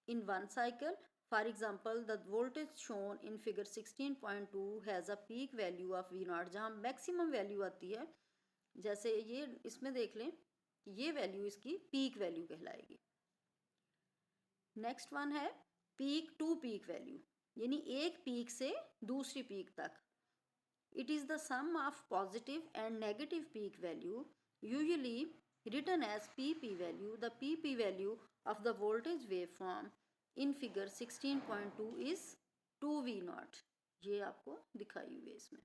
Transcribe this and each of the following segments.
in one cycle. For example, the voltage shown in figure 16.2 has a peak value of V0, जहाँ maximum value आती है, जैसे ये इसमें देख लें, ये वैल्यू इसकी पीक वैल्यू कहलाएगी। नेक्स्ट वन है पीक टू पीक वैल्यू, यानी एक पीक से दूसरी पीक तक। It is the sum of positive and negative peak value, usually written as PP value. The PP value of the voltage waveform in figure 16.2 is 2V0. ये आपको दिखाई हुई है इसमें।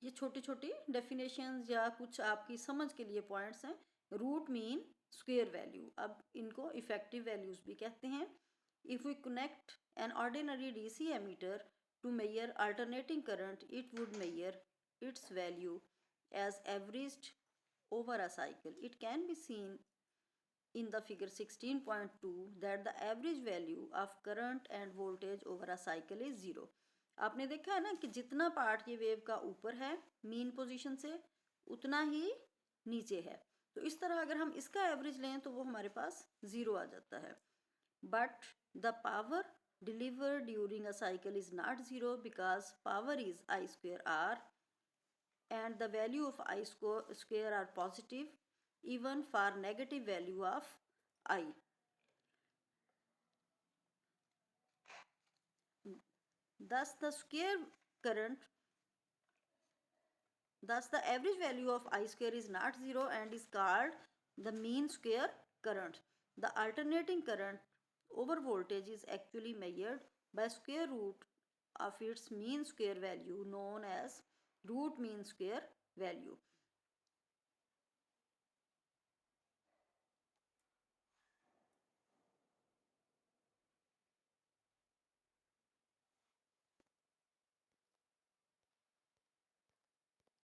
ये छोटी छोटी डेफिनेशंस या कुछ आपकी समझ के लिए पॉइंट्स हैं। रूट मीन स्क्वायर वैल्यू, अब इनको इफेक्टिव वैल्यूज भी कहते हैं। If we connect an ordinary DC ammeter to measure alternating current, it would measure its value as averaged over a cycle. It can be seen in the figure 16.2 that the average value of current and voltage over a cycle is 0. आपने देखा है ना कि जितना part ये wave का ऊपर है मीन पोजीशन से, उतना ही नीचे है। तो इस तरह अगर हम इसका एवरेज लें तो वो हमारे पास 0 आ जाता है। But the power delivered during a cycle is not 0 because power is I square R and the value of I square are positive even for negative value of I. Thus the average value of I square is not 0 and is called the mean square current. The alternating current over voltage is actually measured by square root of its mean square value known as root mean square value.